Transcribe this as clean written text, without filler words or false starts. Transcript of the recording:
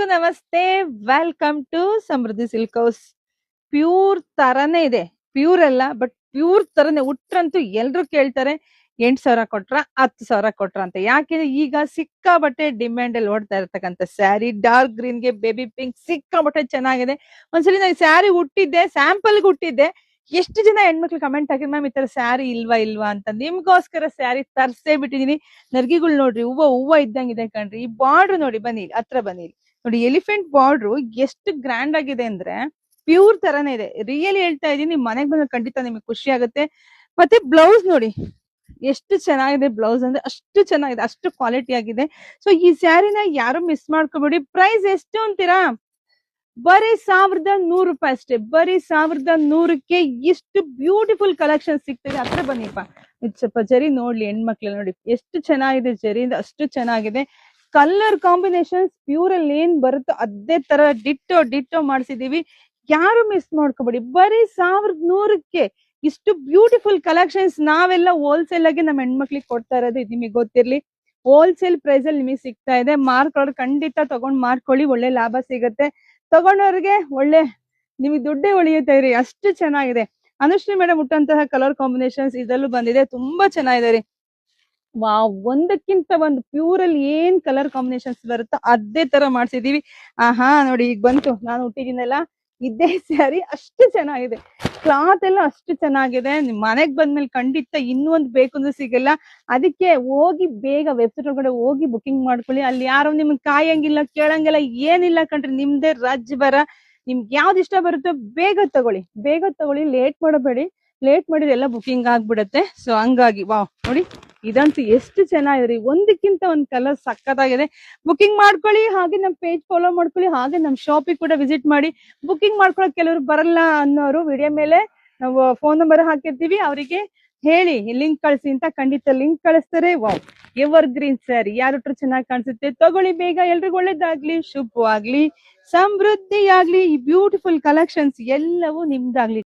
ನಮಸ್ತೆ, welcome to Samruddhi silk house. Pure ತರಾನೇ ಇದೆ, ಪ್ಯೂರ್ ಅಲ್ಲ ಬಟ್ ಪ್ಯೂರ್ ತರನೇ. ಉಟ್ರಂತೂ ಎಲ್ರು ಕೇಳ್ತಾರೆ 8,000 ಕೊಟ್ರ 10,000 ಕೊಟ್ರ ಅಂತ. ಯಾಕೆಂದ್ರೆ ಈಗ ಸಿಕ್ಕಾಬಟ್ಟೆ ಡಿಮ್ಯಾಂಡ್ ಅಲ್ಲಿ ಓಡ್ತಾ ಇರ್ತಕ್ಕಂಥ ಸ್ಯಾರಿ ಡಾರ್ಕ್ ಗ್ರೀನ್ ಗೆ ಬೇಬಿ ಪಿಂಕ್ ಸಿಕ್ಕಾಬಟ್ಟೆ ಚೆನ್ನಾಗಿದೆ. ಒಂದ್ಸಲಿ ನಾನು ಸ್ಯಾರಿ ಉಟ್ಟಿದ್ದೆ, ಸ್ಯಾಂಪಲ್ ಹುಟ್ಟಿದ್ದೆ. ಎಷ್ಟು ಜನ ಹೆಣ್ಮಕ್ಳು ಕಮೆಂಟ್ ಹಾಕಿದ್ರು, ಮ್ಯಾಮ್ ಈ ತರ ಸ್ಯಾರಿ ಇಲ್ವಾ ಅಂತ. ನಿಮ್ಗೋಸ್ಕರ ಸ್ಯಾರಿ ತರ್ಸೇ ಬಿಟ್ಟಿದೀನಿ. ನರ್ಗಿಗಳು ನೋಡ್ರಿ, ಹೂವ ಇದ್ದಂಗಿದೆ ಕಣ್ರಿ. ಈ ಬಾರ್ಡರ್ ನೋಡಿ, ಬನ್ನಿ ಹತ್ರ ಬನ್ನಿ. ನೋಡಿ ಎಲಿಫೆಂಟ್ ಬಾರ್ಡ್ರು ಎಷ್ಟು ಗ್ರ್ಯಾಂಡ್ ಆಗಿದೆ ಅಂದ್ರೆ ಪ್ಯೂರ್ ತರಾನೇ ಇದೆ. ರಿಯಲಿ ಹೇಳ್ತಾ ಇದೀನಿ, ನಿಮ್ ಮನೆಗ್ ಬಂದ್ರೆ ಖಂಡಿತ ನಿಮಗೆ ಖುಷಿ ಆಗುತ್ತೆ. ಮತ್ತೆ ಬ್ಲೌಸ್ ನೋಡಿ ಎಷ್ಟು ಚೆನ್ನಾಗಿದೆ. ಬ್ಲೌಸ್ ಅಂದ್ರೆ ಅಷ್ಟು ಚೆನ್ನಾಗಿದೆ, ಅಷ್ಟು ಕ್ವಾಲಿಟಿ ಆಗಿದೆ. ಸೊ ಈ ಸ್ಯಾರಿನ ಯಾರು ಮಿಸ್ ಮಾಡ್ಕೋಬೇಡಿ. ಪ್ರೈಸ್ ಎಷ್ಟು ಅಂತೀರಾ? ಬರೀ 1,100 ಅಷ್ಟೇ. ಬರೀ 1,100ಕ್ಕೆ ಇಷ್ಟು ಬ್ಯೂಟಿಫುಲ್ ಕಲೆಕ್ಷನ್ ಸಿಗ್ತದೆ. ಹತ್ರ ಬನ್ನಿಪ್ಪ, ಇದು ಸ್ವಲ್ಪ ಜರಿ ನೋಡ್ಲಿ ಹೆಣ್ಮಕ್ಳು. ನೋಡಿ ಎಷ್ಟು ಚೆನ್ನಾಗಿದೆ, ಜರಿಯಿಂದ ಅಷ್ಟು ಚೆನ್ನಾಗಿದೆ. ಕಲರ್ ಕಾಂಬಿನೇಷನ್ಸ್ ಪ್ಯೂರ್ ಅಲ್ಲಿ ಏನ್ ಬರುತ್ತೋ ಅದೇ ತರ ಡಿಟ್ಟೋ ಮಾಡಿಸಿದೀವಿ. ಯಾರು ಮಿಸ್ ಮಾಡ್ಕೋಬೇಡಿ. ಬರೀ 1,100ಕ್ಕೆ ಇಷ್ಟು ಬ್ಯೂಟಿಫುಲ್ ಕಲೆಕ್ಷನ್ಸ್ ನಾವೆಲ್ಲ ಹೋಲ್ಸೇಲ್ ಆಗಿ ನಮ್ಮ ಹೆಣ್ಮಕ್ಳಿಗೆ ಕೊಡ್ತಾ ಇರೋದು. ಇದು ನಿಮಗೆ ಗೊತ್ತಿರ್ಲಿ, ಹೋಲ್ಸೇಲ್ ಪ್ರೈಸ್ ಅಲ್ಲಿ ನಿಮಗೆ ಸಿಗ್ತಾ ಇದೆ. ಮಾರ್ಕೊಳ್ಳೋರು ಖಂಡಿತ ತಗೊಂಡ್ ಮಾರ್ಕೊಳ್ಳಿ, ಒಳ್ಳೆ ಲಾಭ ಸಿಗುತ್ತೆ. ತಗೊಂಡವ್ರಿಗೆ ಒಳ್ಳೆ ನಿಮಗೆ ದುಡ್ಡೇ ಉಳಿಯುತ್ತೆ ರೀ, ಅಷ್ಟು ಚೆನ್ನಾಗಿದೆ. ಅನುಶ್ರೀ ಮೇಡಮ್ ಹುಟ್ಟಂತಹ ಕಲರ್ ಕಾಂಬಿನೇಷನ್ಸ್ ಇದರಲ್ಲೂ ಬಂದಿದೆ, ತುಂಬಾ ಚೆನ್ನಾಗಿದೆ ರೀ. ವಾವ್, ಒಂದಕ್ಕಿಂತ ಒಂದು ಪ್ಯೂರ್ ಅಲ್ಲಿ ಏನ್ ಕಲರ್ ಕಾಂಬಿನೇಷನ್ಸ್ ಬರುತ್ತೋ ಅದೇ ತರ ಮಾಡ್ಸಿದೀವಿ. ಆಹಾ ನೋಡಿ, ಈಗ ಬಂತು. ನಾನು ಹುಟ್ಟಿದ್ದೀನಲ್ಲ ಇದೇ ಸ್ಯಾರಿ, ಅಷ್ಟು ಚೆನ್ನಾಗಿದೆ. ಕ್ಲಾತ್ ಎಲ್ಲ ಅಷ್ಟು ಚೆನ್ನಾಗಿದೆ. ನಿಮ್ ಮನೆಗ್ ಬಂದ್ಮೇಲೆ ಖಂಡಿತ ಇನ್ನೊಂದು ಬೇಕು ಅಂದ್ರೆ ಸಿಗಲ್ಲ. ಅದಕ್ಕೆ ಹೋಗಿ ಬೇಗ ವೆಬ್ಸೈಟ್ ಒಳಗಡೆ ಹೋಗಿ ಬುಕಿಂಗ್ ಮಾಡ್ಕೊಳ್ಳಿ. ಅಲ್ಲಿ ಯಾರು ನಿಮ್ಗೆ ಕಾಯಂಗಿಲ್ಲ, ಕೇಳಂಗಿಲ್ಲ, ಏನಿಲ್ಲ ಕಣ್ರಿ. ನಿಮ್ದೇ ರಾಜ್ಯ ಬರ. ನಿಮ್ಗೆ ಯಾವ್ದು ಇಷ್ಟ ಬರುತ್ತೋ ಬೇಗ ತಗೊಳ್ಳಿ, ಲೇಟ್ ಮಾಡಬೇಡಿ. ಲೇಟ್ ಮಾಡಿದ್ರೆ ಎಲ್ಲ ಬುಕಿಂಗ್ ಆಗ್ಬಿಡತ್ತೆ. ಸೊ ಹಂಗಾಗಿ ವಾವ್ ನೋಡಿ, ಇದಂತೂ ಎಷ್ಟು ಚೆನ್ನಾಗಿದೆ. ಒಂದಕ್ಕಿಂತ ಒಂದ್ ಕಲರ್ ಸಕ್ಕತ್ತಾಗಿದೆ. ಬುಕಿಂಗ್ ಮಾಡ್ಕೊಳ್ಳಿ, ಹಾಗೆ ನಮ್ ಪೇಜ್ ಫಾಲೋ ಮಾಡ್ಕೊಳ್ಳಿ, ಹಾಗೆ ನಮ್ ಶಾಪಿಗೆ ಕೂಡ ವಿಸಿಟ್ ಮಾಡಿ. ಬುಕಿಂಗ್ ಮಾಡ್ಕೊಳಕ್ ಕೆಲವರು ಬರಲ್ಲ ಅನ್ನೋರು ವಿಡಿಯೋ ಮೇಲೆ ನಾವು ಫೋನ್ ನಂಬರ್ ಹಾಕಿರ್ತೀವಿ, ಅವರಿಗೆ ಹೇಳಿ ಲಿಂಕ್ ಕಳಿಸಿ ಅಂತ. ಖಂಡಿತ ಲಿಂಕ್ ಕಳಿಸ್ತಾರೆ. ವಾವ್, ಎವರ್ ಗ್ರೀನ್ ಸ್ಯಾರಿ ಯಾರು ಚೆನ್ನಾಗಿ ಕಾಣಿಸುತ್ತೆ. ತಗೊಳ್ಳಿ ಬೇಗ. ಎಲ್ರಿಗೂ ಒಳ್ಳೇದಾಗ್ಲಿ, ಶುಭವಾಗ್ಲಿ, ಸಮೃದ್ಧಿ ಆಗ್ಲಿ. ಈ ಬ್ಯೂಟಿಫುಲ್ ಕಲೆಕ್ಷನ್ಸ್ ಎಲ್ಲವೂ ನಿಮ್ದಾಗ್ಲಿ.